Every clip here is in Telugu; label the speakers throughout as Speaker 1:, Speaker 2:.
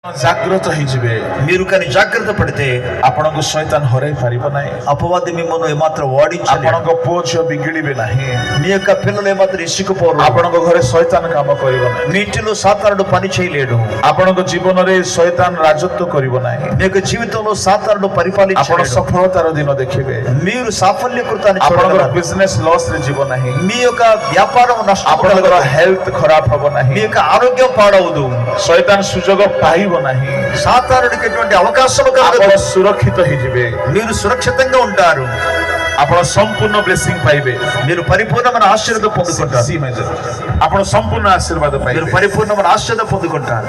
Speaker 1: जागृत होइजिबे
Speaker 2: మీరు కానీ జాగ్రత్త పడితే
Speaker 1: आपनको शैतान हराई पारिबो नाही
Speaker 2: అపవాది మిమ్మల్ని ఏమాత్రం ఓడించలేడు.
Speaker 1: आपनको पुओ झिओ बिगिड़िबे नाही
Speaker 2: మీ యొక్క పిల్లలు ఏమాత్రం ఇసుకుపోరు.
Speaker 1: आपनको घरे शैतान काम करिबो नाही
Speaker 2: మీ ఇంటిలో సాతానుడు పని చేయలేడు.
Speaker 1: आपनको जीवन रे शैतान राजत्व करिबो नाही
Speaker 2: మీ యొక్క జీవితంలో సాతానుడు
Speaker 1: आपण
Speaker 2: పరిపాలించలేడు.
Speaker 1: सफलतार दिन देखिबे
Speaker 2: మీరు సాఫల్యకృతాన్ని
Speaker 1: आपनको
Speaker 2: చూడగలరు.
Speaker 1: बिजनेस लॉस रे जीवन नाही
Speaker 2: మీ యొక్క వ్యాపారం
Speaker 1: आपनको
Speaker 2: నష్టపోగలరు.
Speaker 1: हेल्थ खराब होबो
Speaker 2: మీ
Speaker 1: नाही
Speaker 2: యొక్క ఆరోగ్యం పాడవదు.
Speaker 1: शैतान सुजोग पाइबो नाही
Speaker 2: సాతానుడికి ఎటువంటి అవకాశం
Speaker 1: आपण
Speaker 2: కలగదు.
Speaker 1: सुरक्षित होइजिबे
Speaker 2: మీరు సురక్షితంగా ఉంటారు.
Speaker 1: आपण संपूर्ण ब्लेसिंग पाइबे
Speaker 2: మీరు పరిపూర్ణమైన ఆశీర్వాదం పొందుకుంటారు.
Speaker 1: सी मेजर आपण संपूर्ण आशीर्वाद
Speaker 2: మీరు
Speaker 1: पाइबे
Speaker 2: పరిపూర్ణమైన ఆశీర్వాదం పొందుకుంటారు.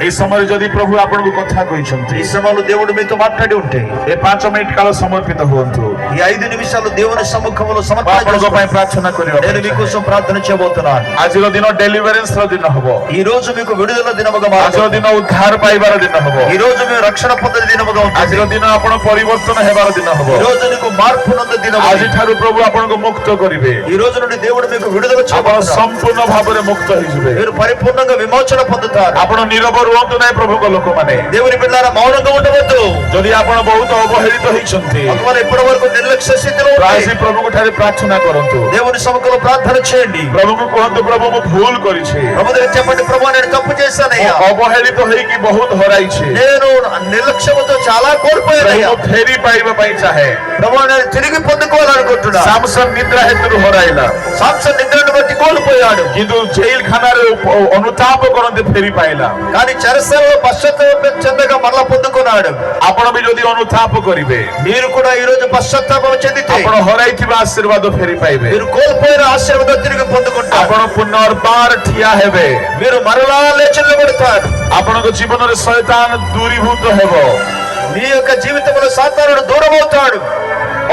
Speaker 1: ए समय जदि प्रभु आपनको कथा कहिसंती
Speaker 2: ఈ సమయంలో దేవుడు మీతో మాట్లాడి ఉంటే
Speaker 1: ए 5 मिनिट काल समर्पित हुअन्तु
Speaker 2: ఈ 5 నిమిషాలు దేవుని సముఖంలో సమర్పణ
Speaker 1: आपनको
Speaker 2: చేసుకోండి.
Speaker 1: ପାଇଁ प्रार्थना करियो
Speaker 2: నేను మీకోసం ప్రార్థన చేయబోతున్నాను.
Speaker 1: आजिर दिन डेलिवरेंस रो दिन हबो
Speaker 2: ఈ రోజు మీకు విడుదల దినముగా
Speaker 1: आजिर
Speaker 2: మారుతుంది.
Speaker 1: दिन उद्धार पाइबार दिन हबो
Speaker 2: ఈ రోజు మీరు రక్షణ పొందే దినముగా ఉంటుంది.
Speaker 1: आजिर दिन आपण परिवर्तन हेबार दिन
Speaker 2: ఈ
Speaker 1: हबो
Speaker 2: రోజు నీకు మార్పు నందు దినము.
Speaker 1: आजि ठारु प्रभु आपनको मुक्त करिवे
Speaker 2: ఈ రోజు నుండి దేవుడు మీకు విడుదల
Speaker 1: आपण
Speaker 2: చేయబోతున్నాడు.
Speaker 1: संपूर्ण भाबरे मुक्त होइजिवे
Speaker 2: మీరు పరిపూర్ణంగా విమోచన పొందుతారు.
Speaker 1: आपण नीरव रुहन्तु नै प्रभु को लोक माने
Speaker 2: దేవుని బిడ్డలారా మౌనంగా ఉండవద్దు.
Speaker 1: जदि आपण बहुत अवहेलित होइछन्ती
Speaker 2: ఒకవేళ ఇప్పటి వరకు నిర్లక్ష్య స్థితిలో ఉంటే
Speaker 1: प्रायसी प्रभु को ठारे प्रार्थना करन्तु
Speaker 2: దేవుని సముఖంలో ప్రార్థన చేయండి.
Speaker 1: प्रभु को कहन्तु प्रभु मु भूल करिछि
Speaker 2: ప్రభు దగ్గర చెప్పండి, ప్రభు నేను తప్పు చేశానయ్యా.
Speaker 1: अवहेलित होइकि बहुत हराइछि
Speaker 2: నేను నిర్లక్ష్యముతో చాలా కోల్పోయానయ్యా.
Speaker 1: प्रभु फेरी पाइबा पई चाहे
Speaker 2: ప్రభు నేను తిరిగి పొందుకోవాలనుకుంటున్నా.
Speaker 1: सामसन निद्रा हेतु हराइला
Speaker 2: సాంసన్ నిద్రను బట్టి కోల్పోయాడు.
Speaker 1: किंतु जेल खानारे अनुताप करन्ते फेरी पाइला
Speaker 2: కానీ చెరసాలలో పశ్చాత్తాపం చెందగా మరలా పొందుకున్నాడు.
Speaker 1: आपण भी जदि अनुताप करिवे
Speaker 2: మీరు కూడా ఈ రోజు పశ్చాత్తాపం చెందితే
Speaker 1: आपण हराइथिबा आशीर्वाद फेरी पाइबे
Speaker 2: మీరు కోల్పోయిన ఆశీర్వాదం తిరిగి పొందుకుంటారు.
Speaker 1: आपण पुनर्बार ठिया हेबे
Speaker 2: మీరు మరలా లేచి నిలబడతారు.
Speaker 1: आपनको जीवन रे शैतान दूरीभूत हेबो
Speaker 2: మీ యొక్క జీవితంలో సాతానుడు దూరం అవుతాడు.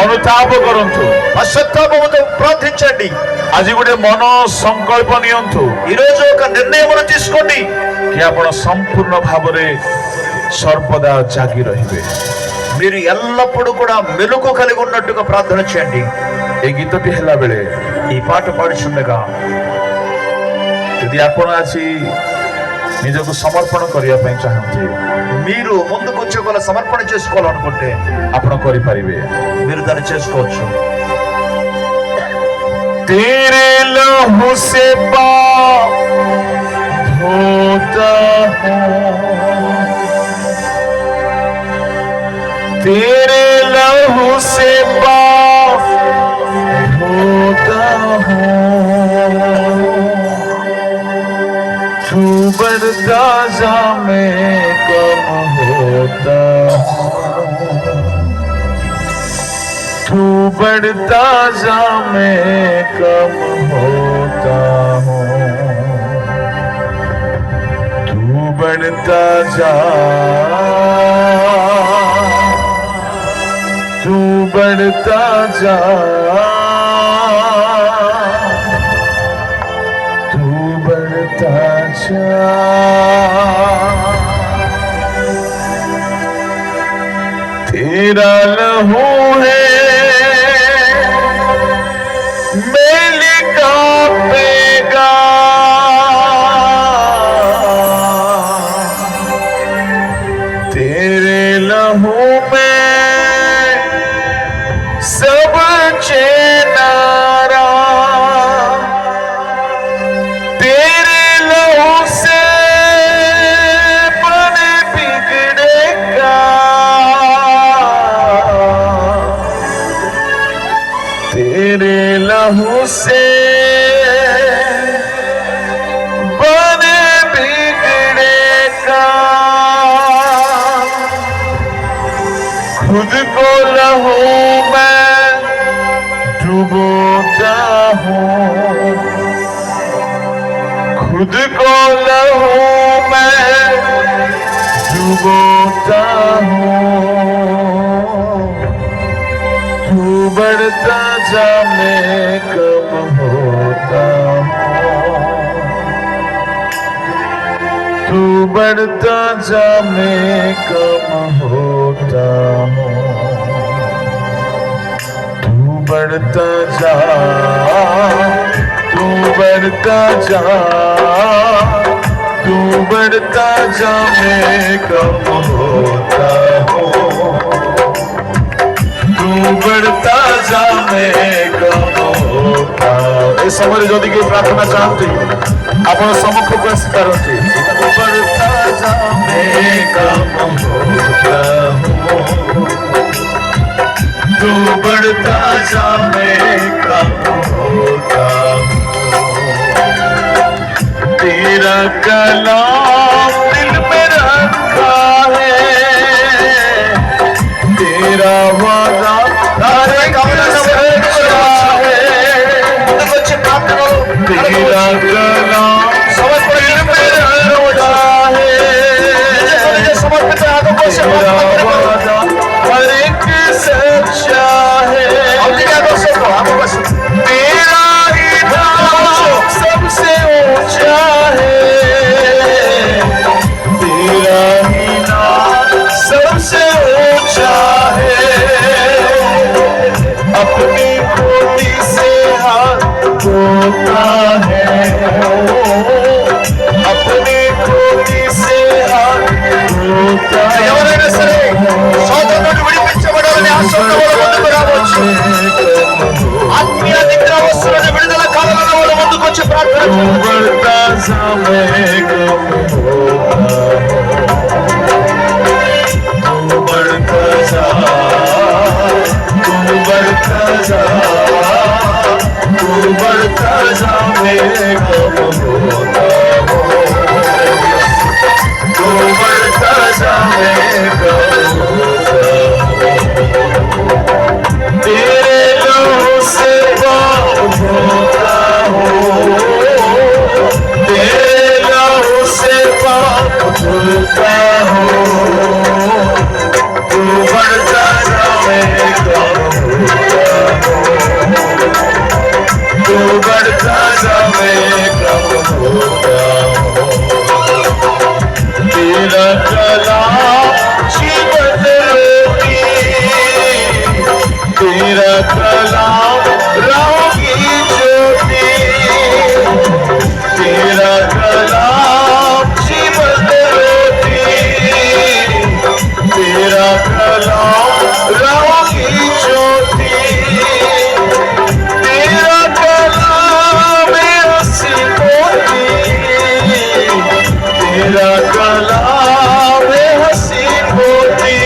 Speaker 1: अनुताप करन्तु
Speaker 2: పశ్చాత్తాపంతో ప్రార్థించండి.
Speaker 1: आज गोटे मन संकल्प नियंतु
Speaker 2: ఈ రోజు ఒక నిర్ణయం తీసుకోండి.
Speaker 1: कि आपण संपूर्ण भावरे सर्वदा जागी रहिबे
Speaker 2: మీరు ఎల్లప్పుడూ కూడా మెలుకు కలిగి ఉన్నట్టుగా ప్రార్థన చేయండి.
Speaker 1: ए गीतटी हेला बेले
Speaker 2: ఈ పాట పాడుచుండగా
Speaker 1: यदि आपण आसी निजको समर्पण करिया पई चाहन्ते
Speaker 2: మీరు ముందుకు వచ్చి ఒకవేళ సమర్పణ చేసుకోవాలనుకుంటే
Speaker 1: आपण करि परिबे
Speaker 2: మీరు దాన్ని చేసుకోవచ్చు.
Speaker 1: तेरे लहू से पाप धोता हूँ तेरे लहू से पाप धोता हूँ तू बढ़ता जा मैं कम होता तू बढ़ता जा मैं कम होता हूँ तू बढ़ता जा तू बढ़ता जा तू बढ़ता जा तेरा लहू है मेल का पेगा तेरे लहू में सब चेनारा तेरे लहू से मन बिगड़ेगा तेरे लहू से बन बिगड़ेगा खुद को लहू में डुबोता हूँ खुद को लहू में डुबोता हूँ तू बढ़ता जा मैं कम होता हूँ तू बढ़ता जा मैं कम होता हूँ तू बढ़ता जा तू बढ़ता जा तू तू बढ़ता जा मैं कम होता हूँ, तू बढ़ता जा मैं कम होता। ए समय जदि के प्रार्थना चाहते आपण सम्मुख को आसी पारती। तू बढ़ता जा मैं कम होता हूँ, तू बढ़ता जा मैं कम होता हूँ। तेरा कलाम दिल में रखा है, तेरा वादा तारे कमल सच्चा है। तेरा कलाम दिल में रखा है, तेरा वादा हर एक सच्चा है। तेरा ही नाम सबसे ऊंचा है, तेरा ही नाम सबसे ऊंचा है। अपनी खोटी से हाथ धोता है, अपनी खोटी से हाथ धोता है। ఆత్మీయ నిద్రావస్థలను విడుదల కావాలన్న వాళ్ళ ముందుకు వచ్చి ప్రార్థన तेरे लहू से पाँव धोता हूँ, तेरे लहू से पाँव धोता हूँ। तू बढ़ता जा मैं कम होता हूँ, तू बढ़ता जा मैं कम होता हूँ। तेरा कलाम जीवन रोटी, तेरा कलाम राह की ज्योति, तेरा कलाम जीवन रोटी, तेरा कलाम राह की ज्योति, तेरा कलाम हंसी मोती, तेरा कलाम हंसी मोती।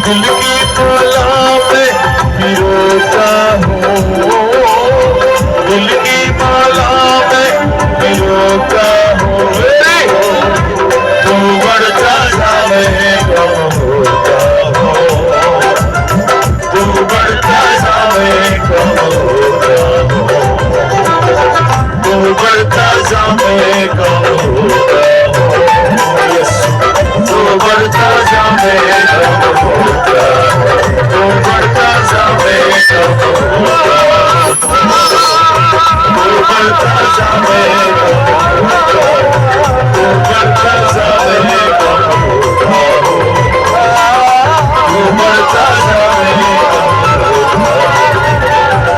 Speaker 1: दिल की माला में पिरोता हूँ, दिल की माला में पिरोता हूँ। तू बढ़ता जा मैं कम होता हूँ, तू बढ़ता जा मैं कम होता हूँ, तू बढ़ता जा मैं कम होता हूँ। तू बढ़ता जा मैं कम होता हूँ, तू बढ़ता जा मैं कम होता हूँ, तू बढ़ता जा मैं कम होता हूँ, तू बढ़ता जा मैं कम होता हूँ, तू बढ़ता जा मैं कम होता हूँ, तू बढ़ता जा मैं कम होता हूँ,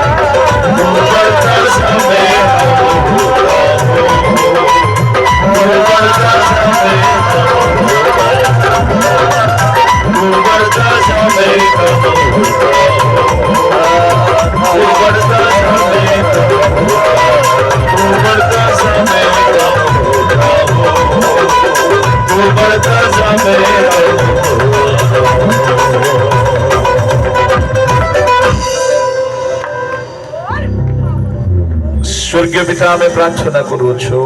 Speaker 1: तू बढ़ता जा मैं कम होता हूँ, तू बढ़ता जा मैं कम होता हूँ, तू बढ़ता जा मैं कम होता हूँ, तू बढ़ता जा मैं कम होता हूँ, तू बढ़ता जा मैं कम होता हूँ। స్వర్గీయ పితా మేము ప్రార్థన କରୁଛୁ,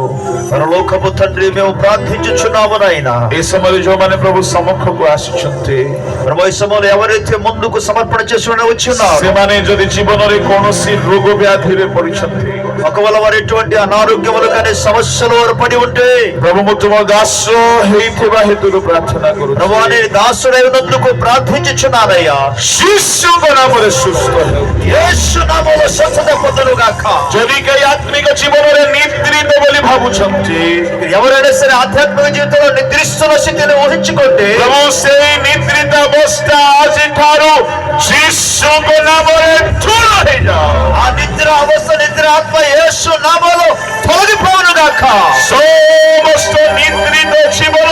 Speaker 2: పరలోకపు తండ్రి మేము ప్రార్థించుచున్నాము నాయనా।
Speaker 1: ଏ ସମୟରେ ଯୋଉମାନେ ପ୍ରଭୁ ସମ୍ମୁଖକୁ ଆସିଛନ୍ତି,
Speaker 2: ప్రభు ఈ సమయంలో ఎవరైతే ముందుకు సమర్పణ చేసుకుని వచ్చిన్నారో
Speaker 1: ସେମାନେ ଯଦି ଜୀବନରେ କୌଣସି ରୋଗ ବ୍ୟାଧିରେ ପଡ଼ିଛନ୍ତି,
Speaker 2: ఒకవేళ వారు ఎటువంటి అనారోగ్యములు కానీ సమస్యలు వారు పడి ఉంటే
Speaker 1: ପ୍ରଭୁ ମୁଁ ତୁମ ଦାସ ହେଇଥିବା ହେତୁରୁ ପ୍ରାର୍ଥନା କରୁଛି।
Speaker 2: ప్రభు అనే దాసుడైనందుకు ప్రార్థించుచున్నానయ్యా।
Speaker 1: ଯୀଶୁଙ୍କ ନାମରେ ସୁସ୍ଥ ହେଉ।
Speaker 2: యేసు నామములో స్వస్థత పొందునుగాక।
Speaker 1: ଯଦି କେହି ଆତ୍ମିକ ଜୀବନରେ ନିଦ୍ରିତ ବୋଲି ଭାବୁଛନ୍ତି,
Speaker 2: ఎవరైనా సరే ఆధ్యాత్మిక జీవితంలో నిద్రిస్తున్న స్థితిని ఊహించుకుంటే
Speaker 1: ପ୍ରଭୁ ସେଇ ନିଦ୍ରିତ ଅବସ୍ଥା ଆଜିଠାରୁ যিশুଙ୍କ ନାମରେ ଦୂର ହେଇଯାଅ।
Speaker 2: ఆ నిద్ర అవస్థ నిద్ర ఆత్మ యేసు నామములో తొలగిపోవును గాక।
Speaker 1: ସମସ୍ତ ନିଦ୍ରିତ ଜୀବନ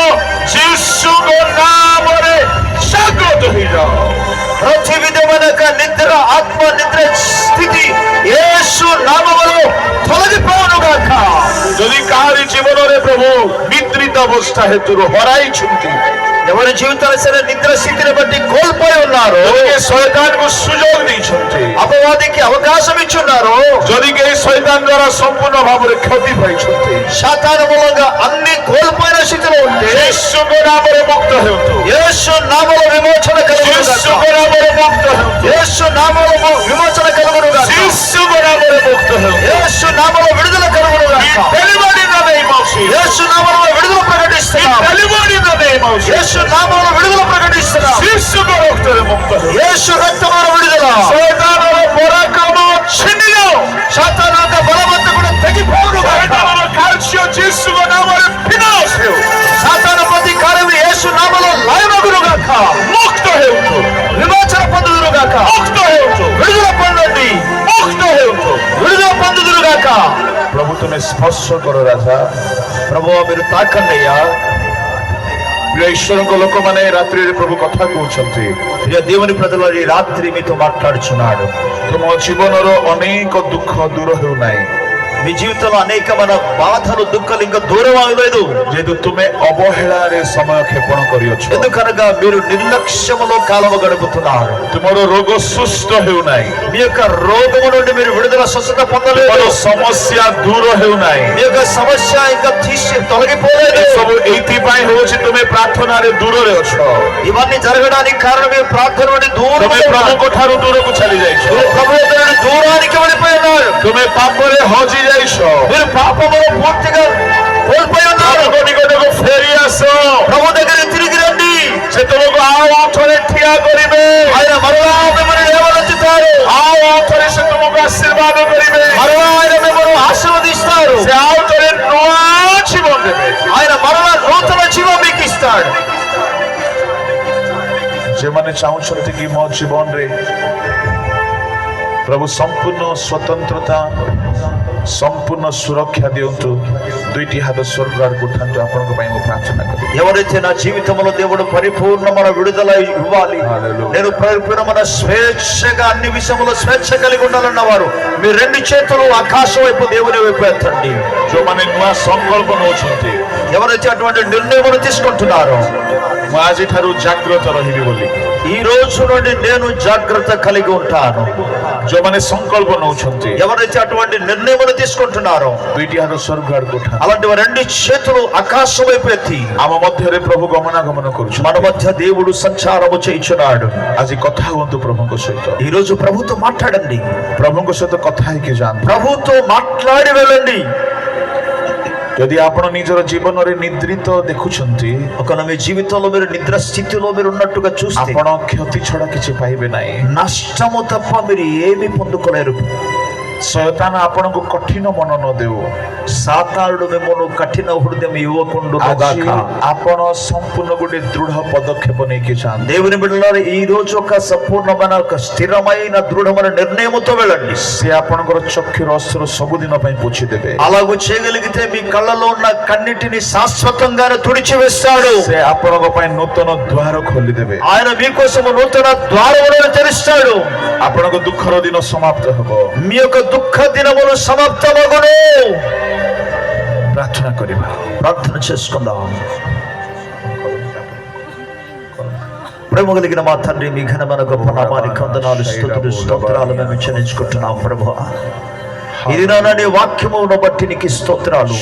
Speaker 1: ଯୀଶୁଙ୍କ ନାମରେ ଜାଗ୍ରତ ହେଇଯାଅ।
Speaker 2: ప్రతి విధమైన నిద్ర ఆత్మ నిద్ర స్థితి యేసు నామములో తొలగిపోవును గాక।
Speaker 1: ଯଦି କାହାରି ଜୀବନରେ ପ୍ରଭୁ ନିଦ୍ରିତ ଅବସ୍ଥା ହେତୁରୁ ହରାଇଛନ୍ତି,
Speaker 2: ఎవరి జీవితాలు సరే నిద్ర స్థితిని బట్టి కోల్పోయి ఉన్నారు,
Speaker 1: ଯଦି ଶୈତାନକୁ ସୁଯୋଗ ଦେଇଛନ୍ତି,
Speaker 2: అపవాదికి అవకాశం ఇచ్చున్నారు,
Speaker 1: ଯଦି କେହି ଶୈତାନ ଦ୍ୱାରା ସମ୍ପୂର୍ଣ୍ଣ ଭାବରେ କ୍ଷତି ପାଇଛନ୍ତି,
Speaker 2: సాతాను మూలంగా అన్ని కోల్పోయిన స్థితిలో ఉంటే
Speaker 1: ଯୀଶୁଙ୍କ ନାମରେ ମୁକ୍ତ ହେଉନ୍ତୁ।
Speaker 2: యేసు నామములో విమోచన కలుగును
Speaker 1: ଯୀଶୁଙ୍କ
Speaker 2: గాక।
Speaker 1: ନାମରେ ମୁକ୍ତ ହେଉନ୍ତୁ।
Speaker 2: యేసు నామములో విమోచన కలుగును గాక।
Speaker 1: ଯୀଶୁଙ୍କ ନାମରେ ମୁକ୍ତ ହେଉନ୍ତୁ।
Speaker 2: యేసు నామములో విడుదల కలుగును
Speaker 1: Be
Speaker 2: గాక।
Speaker 1: delivered in the name of Jesus.
Speaker 2: యేసు నామములో విడుదల
Speaker 1: Be
Speaker 2: ప్రకటిస్తున్నాం।
Speaker 1: delivered in the name of Jesus.
Speaker 2: యేసు నామములో విడుదల ప్రకటిస్తున్నాం।
Speaker 1: ଯୀଶୁଙ୍କ ରକ୍ତରେ ମୁକ୍ତ ହେଉନ୍ତୁ।
Speaker 2: యేసు రక్తములో విడుదల।
Speaker 1: ଶୈତାନର ପରାକ୍ରମ ଛିଣ୍ଡିଯାଉ।
Speaker 2: సాతాను యొక్క బలవంతుడు తెగిపోవును గాక।
Speaker 1: ଶୈତାନର କାର୍ଯ୍ୟ ଯୀଶୁଙ୍କ ନାମରେ ବିନାଶ ହେଉ।
Speaker 2: సాతాను ప్రతి కార్యము యేసు నామములో లయమగును గాక।
Speaker 1: ମୁକ୍ତ ହେଉନ୍ତୁ।
Speaker 2: విమోచన పొందుదురు గాక।
Speaker 1: ମୁକ୍ତ ହେଉନ୍ତୁ।
Speaker 2: విడుదల పొందండి।
Speaker 1: ମୁକ୍ତ ହେଉନ୍ତୁ।
Speaker 2: విడుదల పొందుదురు గాక।
Speaker 1: ପ୍ରଭୁ ତୁମେ ସ୍ପର୍ଶ କର ରାଜା।
Speaker 2: ప్రభువా మీరు తాకండి అయ్యా।
Speaker 1: ପ୍ରିୟ ଈଶ୍ୱରଙ୍କ ଲୋକମାନେ ଏ ରାତ୍ରିରେ ପ୍ରଭୁ କଥା କହୁଛନ୍ତି।
Speaker 2: ప్రియ దేవుని ప్రజలు ఈ రాత్రి మీతో మాట్లాడుచున్నాడు।
Speaker 1: ତୁମ ଜୀବନର ଅନେକ ଦୁଃଖ ଦୂର ହେଉନାହିଁ,
Speaker 2: మీ జీవితంలో అనేకమైన బాధలు దుఃఖాలు ఇంకా దూరం అవ్వలేదు।
Speaker 1: ଯେହେତୁ ତୁମେ ଅବହେଳାରେ ସମୟ କ୍ଷେପଣ କରିଅଛ।
Speaker 2: ఎందుకనగా మీరు నిర్లక్ష్యములో కాలము గడుపుతున్నారు।
Speaker 1: ତୁମର ରୋଗ ସୁସ୍ଥ ହେଉନାହିଁ,
Speaker 2: మీ యొక్క రోగము నుండి మీరు విడుదల స్వస్థత పొందలేదు।
Speaker 1: ତୁମର ସମସ୍ୟା ଦୂର ହେଉନାହିଁ।
Speaker 2: మీ యొక్క సమస్య ఇంకా తొలగిపోలేదు।
Speaker 1: ଏସବୁ ଏଇଥିପାଇଁ ହେଉଛି ତୁମେ ପ୍ରାର୍ଥନାରେ ଦୂରରେ ଅଛ।
Speaker 2: ఇవన్నీ జరగడానికి కారణం మీరు ప్రార్థన నుండి దూరం
Speaker 1: ତୁମେ ପ୍ରଭୁଙ୍କ ଠାରୁ ଦୂରକୁ ଚାଲି ଯାଇଛ।
Speaker 2: ప్రభు యొక్క నుండి దూరానికి వెళ్ళిపోయినారు।
Speaker 1: ତୁମେ ପାପରେ ହଜି ଯାଇଛ।
Speaker 2: మీరు పాపములో పూర్తిగా కోల్పోయి ఉన్నారు।
Speaker 1: ପ୍ରଭୁଙ୍କ ନିକଟକୁ ଫେରି ଆସ।
Speaker 2: ప్రభు దగ్గర తిరిగి రండి।
Speaker 1: ସେ ତୁମକୁ ଆଉ ଥରେ ଠିଆ କରିବେ।
Speaker 2: ఆయన మరలా మిమ్మల్ని లేవనెత్తుతారు।
Speaker 1: ଆଉ ଥରେ ସେ ତୁମକୁ ଆଶୀର୍ବାଦ କରିବେ।
Speaker 2: మరలా ఆయన మిమ్మల్ని ఆశీర్వదిస్తారు।
Speaker 1: ସେ ଆଉ ଥରେ ନୂଆ ଜୀବନ ଦେବେ।
Speaker 2: ఆయన మరలా నూతన జీవం మీకు ఇస్తాడు।
Speaker 1: ଯେଉଁମାନେ ଚାହୁଁଛନ୍ତି କି ମୋ ଜୀବନରେ ପ୍ରଭୁ ସମ୍ପୂର୍ଣ୍ଣ ସ୍ୱତନ୍ତ୍ରତା ସମ୍ପୂର୍ଣ୍ଣ ସୁରକ୍ଷା ଦିଅନ୍ତୁ, ଦୁଇଟି ହାତ ସ୍ୱର୍ଗ ଆଡ଼କୁ ଉଠାନ୍ତୁ। ଆପଣଙ୍କ ପାଇଁ ମୁଁ ପ୍ରାର୍ଥନା କରିବି।
Speaker 2: ఎవరైతే నా జీవితంలో దేవుడు పరిపూర్ణమైన విడుదల ఇవ్వాలి,
Speaker 1: హల్లెలూయా.
Speaker 2: నేను పరిపూర్ణమైన స్వేచ్ఛగా అన్ని విషయంలో స్వేచ్ఛ కలిగి ఉండాలన్న వారు మీ రెండు చేతులు ఆకాశం వైపు దేవుని వైపు ఎత్తండి।
Speaker 1: ଯେଉଁମାନେ ନୂଆ ସଂକଳ୍ପ ନେଉଛନ୍ତି,
Speaker 2: ఎవరైతే అటువంటి నిర్ణయం తీసుకుంటున్నారో
Speaker 1: ମୁଁ ଆଜିଠାରୁ ଜାଗ୍ରତ ରହିବି ବୋଲି,
Speaker 2: ఈ రోజు నుండి నేను జాగ్రత్త కలిగి ఉంటాను।
Speaker 1: ଯେଉଁମାନେ ସଂକଳ୍ପ ନେଉଛନ୍ତି,
Speaker 2: ఎవరైతే అటువంటి నిర్ణయం తీసుకుంటున్నారో
Speaker 1: ଦୁଇଟି ହାତ ସ୍ୱର୍ଗ ଆଡ଼କୁ ଉଠାନ୍ତୁ।
Speaker 2: అలాంటి రెండు చేతులు ఆకాశం వైపు ఎత్తి
Speaker 1: ଆମ ମଧ୍ୟରେ ପ୍ରଭୁ ଗମନାଗମନ କରୁଛନ୍ତି।
Speaker 2: మన మధ్య దేవుడు సంచారము చేయుచున్నాడు।
Speaker 1: ଆଜି କଥା ହୁଅନ୍ତୁ ପ୍ରଭୁଙ୍କ ସହିତ।
Speaker 2: ఈ రోజు ప్రభుతో మాట్లాడండి।
Speaker 1: ପ୍ରଭୁଙ୍କ ସହିତ କଥା ହେଇକି ଯାଆନ୍ତୁ।
Speaker 2: ప్రభుతో మాట్లాడి వెళ్ళండి।
Speaker 1: ଯଦି ଆପଣ ନିଜର ଜୀବନରେ ନିଦ୍ରିତ ଦେଖୁଛନ୍ତି,
Speaker 2: ఒకవేళ మీ జీవితంలో మీరు నిద్ర స్థితిలో మీరు ఉన్నట్టుగా చూస్తే
Speaker 1: ଆପଣ କ୍ଷତି ଛଡ଼ା କିଛି ପାଇବେ ନାହିଁ।
Speaker 2: నష్టము తప్ప మీరు ఏమీ పొందుకోలేరు।
Speaker 1: ଶୟତାନ ଆପଣଙ୍କୁ କଠିନ ମନ ନ ଦେଉ।
Speaker 2: సాతానుడు మిమ్మల్ని కఠిన హృదయం ఇవ్వకుండా
Speaker 1: ଆଜି ଆପଣ ସମ୍ପୂର୍ଣ୍ଣ ଗୋଟେ ଦୃଢ ପଦକ୍ଷେପ ନେଇକି ଯାଆନ୍ତୁ।
Speaker 2: దేవుని బిడ్డలారా ఈ రోజు ఒక సంపూర్ణమైన ఒక స్థిరమైన దృఢమైన నిర్ణయంతో వెళ్ళండి।
Speaker 1: ସେ ଆପଣଙ୍କର ଚକ୍ଷୁର ଅସ୍ତ୍ର ସବୁଦିନ ପାଇଁ ପୋଛିଦେବେ।
Speaker 2: అలాగూ చేయగలిగితే మీ కళ్ళలో ఉన్న కన్నిటిని శాశ్వతంగానే తుడిచివేస్తాడు।
Speaker 1: ସେ ଆପଣଙ୍କ ପାଇଁ ନୂତନ ଦ୍ୱାର ଖୋଲିଦେବେ।
Speaker 2: ఆయన మీకోసం నూతన ద్వారములను తెరుస్తాడు।
Speaker 1: ଆପଣଙ୍କ ଦୁଃଖର ଦିନ ସମାପ୍ତ ହେବ।
Speaker 2: మీ యొక్క దుఃఖ దినములు సమాప్తమగును।
Speaker 1: ପ୍ରାର୍ଥନା କରିବା।
Speaker 2: ప్రార్థన చేసుకుందాం। ప్రేమ కలిగిన మా తండ్రి, మీ ఘనమైన గొప్ప నామానికి వందనాలు, స్తుతులు, స్తోత్రాలు మేము చెల్లించుకుంటున్నాం ప్రభువా। ఇది నాని వాక్యమును బట్టి నీకు స్తోత్రాలు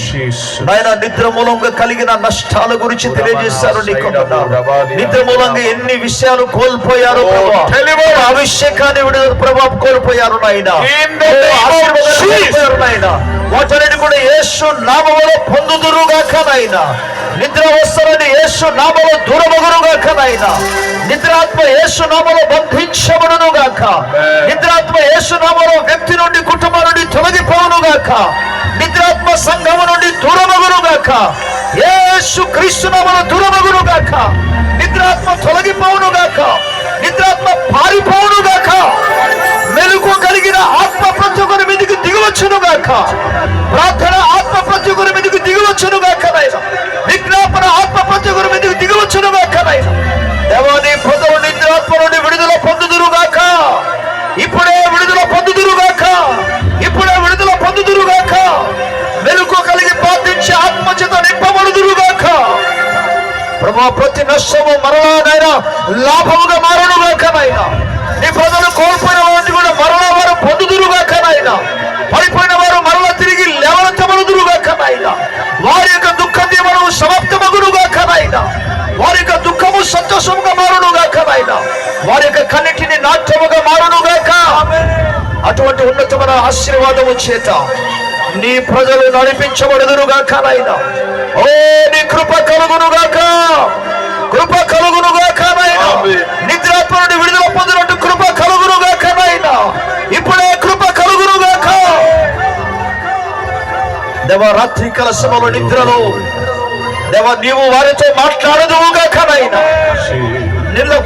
Speaker 2: నాయన। నిద్ర మూలంగా కలిగిన నష్టాల గురించి తెలియజేశారు నీకు వందనాలు। నిద్ర మూలంగా ఎన్ని విషయాలు కోల్పోయారు ప్రభువా, అభిషేకాన్ని విడుదల ప్రభావం కోల్పోయారు నాయన, నాయన। వాటన్నిటి కూడా యేసు నామములో పొందుదురుగాక నాయన। నిద్ర వస్తారని యేసు నామములో దూరమగురుగాక నాయన। నిద్రాత్మ యేసు నామములో బంధించబడును గాక। నిద్రాత్మ యేసు నామములో వ్యక్తి నుండి కుటుంబం నుండి తొలగిపోవును గాక। నిద్రాత్మ సంఘము నుండి దూరమగును గాక। యేసు క్రీస్తు నామములో దూరమగును గాక। నిద్రాత్మ తొలగిపోవును గాక। నిద్రాత్మ పారిపోవును వచ్చును గాక. ప్రార్థన ఆత్మ ప్రతి ఒక్కరి మీదకి దిగి వచ్చును గాక నాయనా. విజ్ఞాపన ఆత్మ ప్రతి ఒక్కరి మీదకి దిగి వచ్చును గాక నాయనా. దేవాని ప్రజలు నిద్రాత్మ నుండి విడుదల పొందుదురు గాక. ఇప్పుడే విడుదల పొందుదురు గాక. ఇప్పుడే విడుదల పొందుదురు గాక. మెలకు కలిగి ప్రార్థించి ఆత్మచేత నింపబడుదురు గాక. ప్రభా ప్రతి నష్టము మరణానైనా లాభముగా మారును గాక నాయనా. నీ ప్రజలు కోల్పోయిన వారిని కూడా మరలా వారు పొందుదురు గాక నాయనా. పడిపోయిన వారు మరలా తిరిగి లేవనెత్తబడుదురు గాక నాయనా. వారి యొక్క దుఃఖ దీవెనము సమాప్తమగును గాక నాయనా. వారి యొక్క దుఃఖము సంతోషముగా మారును గాక నాయనా. వారి యొక్క కన్నిటిని నాట్యముగా మారును గాక. అటువంటి ఉన్నతమైన ఆశీర్వాదము చేత నీ ప్రజలు నడిపించబడుదురు గాక నాయనా. ఓ నీ కృప కలుగును గాక. కృప కలుగును గాక నాయనా. నిద్రాత్మ నుండి విడుదల పొందినట్టు కృప కలుగును గాక నాయనా. ఇప్పుడే కృప కలుగును గాక. దేవా రాత్రి కాల సమయంలో నిద్రలో దేవా నీవు వారితో మాట్లాడదువు గాక నాయనా.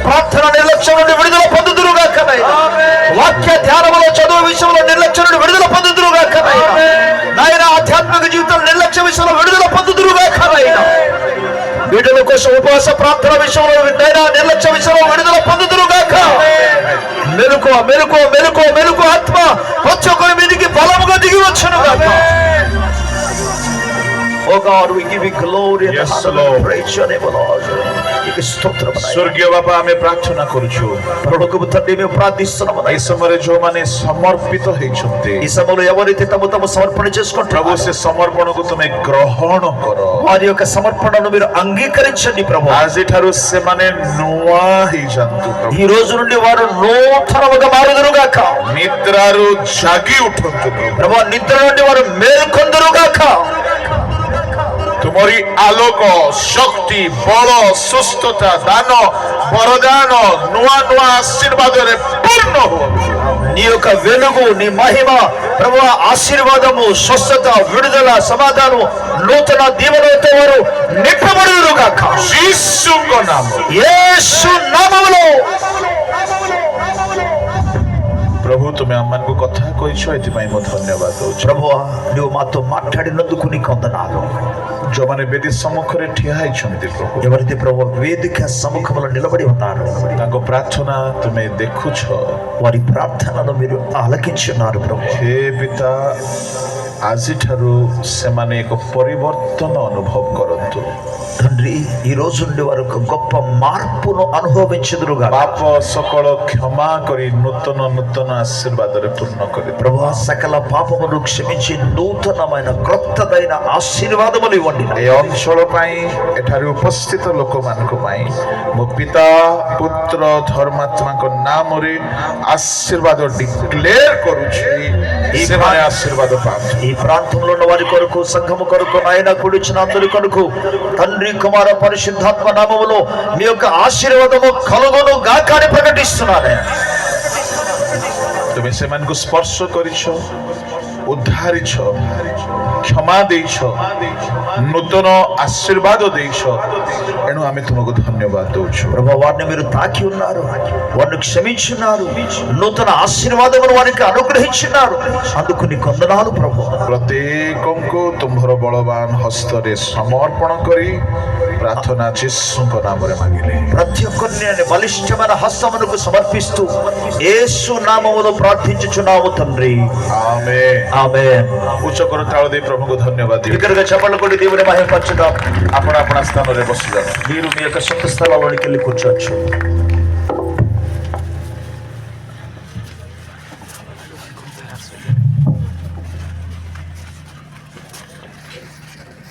Speaker 2: ప్రార్థన నిర్లక్ష్యం నుండి విడుదల పొందుదురు గాక నాయనా. వాక్య ధ్యానములో చదువు విషయంలో నిర్లక్ష్యం నుండి విడుదల పొందుదురు గాక నాయనా. నాయన ఆధ్యాత్మిక జీవితం నిర్లక్ష్య విషయంలో విడుదల పొందుదురు గాక నాయనా. వీడుల కోసం ఉపవాస ప్రార్థన విషయంలో నాయనా నిర్లక్ష్య విషయంలో విడుదల పొందుదురు గాక. మెలుకో మెలుకో మెలుకో మెలుకో ఆత్మ ప్రతి ఒక్కరి మీదికి బలముగా దిగి వచ్చును గాక. Oh God, we give you glory and
Speaker 1: Yes,
Speaker 2: honor
Speaker 1: Lord.
Speaker 2: and praise your name, Lord. నీకు స్తోత్రం నాయనా.
Speaker 1: ସ୍ୱର୍ଗୀୟ ବାପା ଆମେ ପ୍ରାର୍ଥନା କରୁଛୁ
Speaker 2: పరలోకపు తండ్రి మేము ప్రార్థిస్తున్నాము
Speaker 1: এই
Speaker 2: నాయనా.
Speaker 1: ସମୟରେ ଯୋଉମାନେ ସମର୍ପିତ ହେଇଛନ୍ତି
Speaker 2: ఈ సమయంలో ఎవరైతే తమ తమ సమర్పణ
Speaker 1: ପ୍ରଭୁ
Speaker 2: చేసుకుంటారో
Speaker 1: ସେ ସମର୍ପଣକୁ ତୁମେ ଗ୍ରହଣ କର
Speaker 2: వారి యొక్క సమర్పణను మీరు అంగీకరించండి ప్రభు.
Speaker 1: ଆଜିଠାରୁ ସେମାନେ ନୂଆ ହେଇଯାନ୍ତୁ ପ୍ରଭୁ
Speaker 2: ఈ రోజు నుండి వారు నూతనముగా మారుదురుగాక.
Speaker 1: ନିଦ୍ରାରୁ ଜାଗି ଉଠନ୍ତୁ ପ୍ରଭୁ
Speaker 2: ప్రభు నిద్ర నుండి వారు మేల్కొందురుగాక.
Speaker 1: ତୁମରି ଆଲୋକ ଶକ୍ତି ବଳ ସୁସ୍ଥତା ଦାନ ବରଦାନ ନୂଆ ନୂଆ ଆଶୀର୍ବାଦରେ ପୂର୍ଣ୍ଣ ହୁଅନ୍ତୁ
Speaker 2: నీ యొక్క వెలుగు నీ మహిమ ప్రభు ఆశీర్వాదము స్వస్థత విడుదల సమాధానము నూతన దీవెనలతో వారు నింపబడుదురుగాక.
Speaker 1: ଯୀଶୁଙ୍କ ନାମ
Speaker 2: యేసు నామములో
Speaker 1: ପ୍ରଭୁ ତୁମେ ଆମମାନଙ୍କୁ କଥା କହିଛ ଏଥିପାଇଁ ମୁଁ ଧନ୍ୟବାଦ ଦଉଛି
Speaker 2: ప్రభువా నువ్వు మాతో మాట్లాడినందుకు నీకు వందనాలు.
Speaker 1: ଯୋଉମାନେ ବେଦୀ ସମ୍ମୁଖରେ ଠିଆ ହେଇଛନ୍ତି ପ୍ରଭୁ
Speaker 2: ఎవరైతే ప్రభు వేదిక సముఖంలో నిలబడి ఉన్నారు
Speaker 1: ତାଙ୍କ ପ୍ରାର୍ଥନା ତୁମେ ଦେଖୁଛ
Speaker 2: వారి ప్రార్థనను మీరు ఆలకించున్నారు ప్రభు.
Speaker 1: ହେ ପିତା ଆଜିଠାରୁ ସେମାନେ ଏକ ପରିବର୍ତ୍ତନ ଅନୁଭବ କରନ୍ତୁ
Speaker 2: తండ్రి ఈ రోజు నుండి వారు ఒక గొప్ప మార్పును అనుభవించుదురుగా.
Speaker 1: ପାପ ସକଳ କ୍ଷମା କରି ନୂତନ ନୂତନ ଆଶୀର୍ବାଦରେ ପୂର୍ଣ୍ଣ କରି
Speaker 2: ప్రభు సకల పాపమును క్షమించి నూతనమైన క్రొత్తదైన ఆశీర్వాదములు ఇవ్వండి.
Speaker 1: ଏ ଅଞ୍ଚଳ ପାଇଁ ଏଠାରେ ଉପସ୍ଥିତ ଲୋକମାନଙ୍କ ପାଇଁ ମୋ ପିତା ପୁତ୍ର ଧର୍ମାତ୍ମାଙ୍କ ନାମରେ ଆଶୀର୍ବାଦ ଡିକ୍ଲେୟାର କରୁଛି ସେମାନେ ଆଶୀର୍ବାଦ ପାଆନ୍ତୁ
Speaker 2: ఈ ప్రాంతంలో ఉన్న వారి కొరకు సంఘము కొరకు నాయన కూడిచిన అందరి కొరకు తండ్రి కుమార పరిశుద్ధాత్మ నామములో మీ యొక్క ఆశీర్వాదము కలుగును గాక అని ప్రకటిస్తున్నాను.
Speaker 1: ତୁମେ ସେମାନଙ୍କୁ ସ୍ପର୍ଶ କରିଛ ଉଦ୍ଧାରିଛ କ୍ଷମା ଦେଇଛ ନୂତନ ଆଶୀର୍ବାଦ ଦେଇଛ ଏଣୁ ଆମେ ତୁମକୁ ଧନ୍ୟବାଦ ଦଉଛୁ
Speaker 2: ప్రభు వారిని మీరు తాకి ఉన్నారు, వారిని క్షమించున్నారు, నూతన ఆశీర్వాదమును వారికి అనుగ్రహించున్నారు. అందుకు నీ వందనాలు ప్రభు.
Speaker 1: ପ୍ରତ୍ୟେକଙ୍କୁ ତୁମ୍ଭର ବଳବାନ ହସ୍ତରେ ସମର୍ପଣ କରି ପ୍ରାର୍ଥନା ଯୀଶୁଙ୍କ ନାମରେ ମାଗିଲେ
Speaker 2: ప్రతి ఒక్కరిని బలిష్టమైన హస్తమునకు సమర్పిస్తూ యేసు నామములో ప్రార్థించుచున్నాము తండ్రి.
Speaker 1: ఆమేన్
Speaker 2: ఆమేన్.
Speaker 1: ଉଚ୍ଚ କର ତାଳ ଦେଇ ପ୍ରଭୁଙ୍କୁ ଧନ୍ୟବାଦ ଦିଅ
Speaker 2: బిగ్గరగా చప్పట్లు కొట్టి దేవుని మహిమపరచుదాం.
Speaker 1: ଆପଣ ଆପଣା ସ୍ଥାନରେ ବସିଯାନ୍ତୁ
Speaker 2: మీరు మీ యొక్క సొంత స్థలంలోనికి వెళ్ళి కూర్చోవచ్చు.